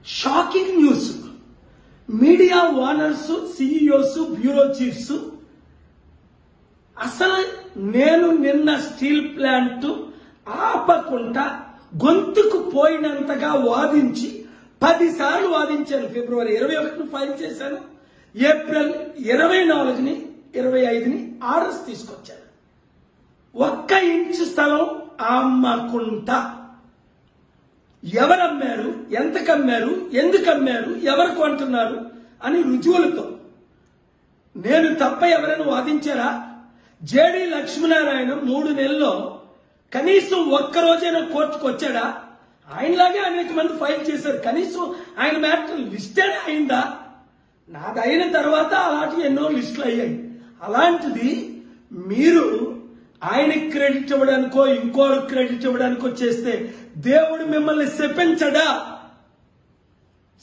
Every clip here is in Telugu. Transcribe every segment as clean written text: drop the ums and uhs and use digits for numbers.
Shocking news. Media owners, CEOs, bureau chiefs అసలు నేను నిన్న స్టీల్ ప్లాంట్ ఆపకుండా గొంతుకు పోయినంతగా వాదించి 10 సార్లు వాదించాను. ఫిబ్రవరి 21ని ఫైల్ చేశాను. ఏప్రిల్ 24ని 25ని ఆర్డర్స్ తీసుకొచ్చాను. 1 ఇంచు స్థలం అమ్మకుండా ఎవరమ్మారు, ఎంతకు అమ్మారు, ఎందుకు అమ్మారు, ఎవరు కొంటున్నారు అని రుజువులతో నేను తప్ప ఎవరైనా వాదించారా? జేడి లక్ష్మీనారాయణ 3 నెలల్లో కనీసం ఒక్కరోజైనా కోర్టుకు వచ్చాడా? ఆయనలాగే అనేక మంది ఫైల్ చేశారు. కనీసం ఆయన మ్యాటర్ లిస్టెడ్ అయిందా? నాది అయిన తర్వాత అలాంటి ఎన్నో లిస్టులు అయ్యాయి. అలాంటిది మీరు ఆయనకి క్రెడిట్ ఇవ్వడానికో ఇంకోరు క్రెడిట్ ఇవ్వడానికో చేస్తే దేవుడు మిమ్మల్ని శపించడా?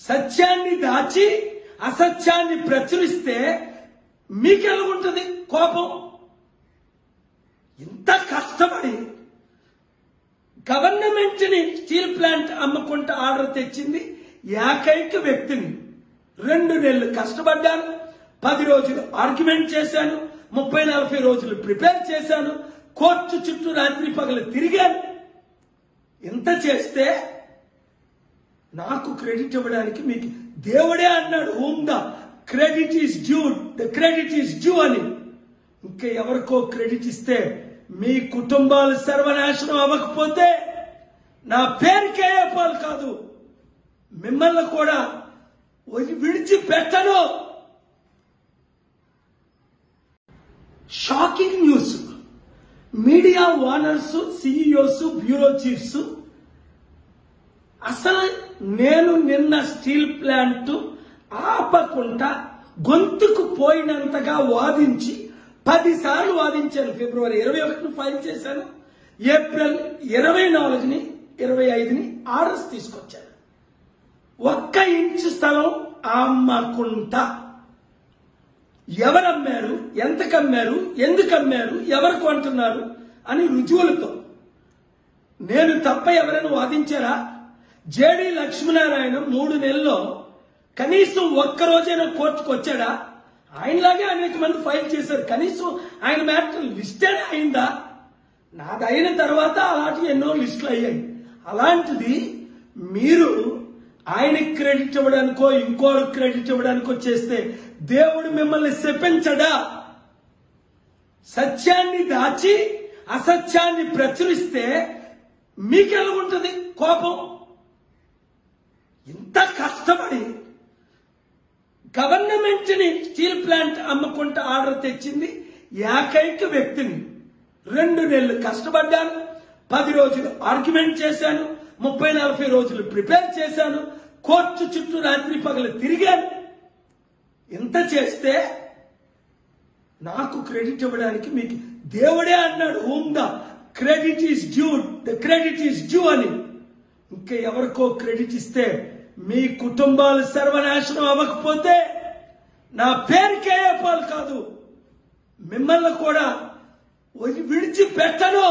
సత్యాన్ని దాచి అసత్యాన్ని ప్రచురిస్తే మీకెలాగుంటుంది కోపం? ఇంత కష్టపడి గవర్నమెంట్ ని స్టీల్ ప్లాంట్ అమ్మకుంటా ఆర్డర్ తెచ్చింది ఏకైక వ్యక్తిని. 2 నెలలు కష్టపడ్డాను, 10 రోజులు ఆర్గ్యుమెంట్ చేశాను, 30-40 రోజులు ప్రిపేర్ చేశాను, కోర్టు చుట్టూ రాత్రి పగలు తిరిగాను. ఇంత చేస్తే నాకు క్రెడిట్ ఇవ్వడానికి మీకు దేవుడే అన్నాడు, whom the credit is due, the credit is due అని. ఇంకా ఎవరికో క్రెడిట్ ఇస్తే మీ కుటుంబాలు సర్వనాశనం అవ్వకపోతే నా పేరుకే పాలు కాదు, మిమ్మల్ని కూడా విడిచిపెట్టను. Shocking news. Media owners, CEOs, bureau chiefs అసలు నేను నిన్న స్టీల్ ప్లాంట్ ఆపకుండా గొంతుకు పోయినంతగా వాదించి 10 సార్లు వాదించాను. ఫిబ్రవరి 21ని ఫైల్ చేశాను. ఏప్రిల్ 24ని 25ని ఆర్డర్స్ తీసుకొచ్చాను. 1 ఇంచు స్థలం అమ్మకుండా ఎవరమ్మారు, ఎంతకు అమ్మారు, ఎందుకు అమ్మారు, ఎవరు కొంటున్నారు అని రుజువులతో నేను తప్ప ఎవరైనా వాదించారా? జేడి లక్ష్మీనారాయణ 3 నెలల్లో కనీసం ఒక్కరోజైనా కోర్టుకు వచ్చాడా? ఆయనలాగే అనేక మంది ఫైల్ చేశారు. కనీసం ఆయన మ్యాటర్ లిస్టెడ్ అయిందా? నాది అయిన తర్వాత అలాంటి ఎన్నో లిస్టులు అయ్యాయి. అలాంటిది మీరు ఆయనకి క్రెడిట్ ఇవ్వడానికో ఇంకోరు క్రెడిట్ ఇవ్వడానికో చేస్తే దేవుడు మిమ్మల్ని శపించడా? సత్యాన్ని దాచి అసత్యాన్ని ప్రచురిస్తే మీకెలాగుంటుంది కోపం? ఇంత కష్టపడి గవర్నమెంట్ ని స్టీల్ ప్లాంట్ అమ్మకుంటా ఆర్డర్ తెచ్చింది ఏకైక వ్యక్తిని. 2 నెలలు కష్టపడ్డాను, 10 రోజులు ఆర్గ్యుమెంట్ చేశాను, 30-40 రోజులు ప్రిపేర్ చేశాను, కోర్టు చుట్టూ రాత్రి పగలు తిరిగాను. ఇంత చేస్తే నాకు క్రెడిట్ ఇవ్వడానికి మీకు దేవుడే అన్నాడు, whom the credit is due, the credit is due అని. ఇంకా ఎవరికో క్రెడిట్ ఇస్తే మీ కుటుంబాలు సర్వనాశనం అవ్వకపోతే నా పేరుకే పాలు కాదు, మిమ్మల్ని కూడా విడిచిపెట్టను.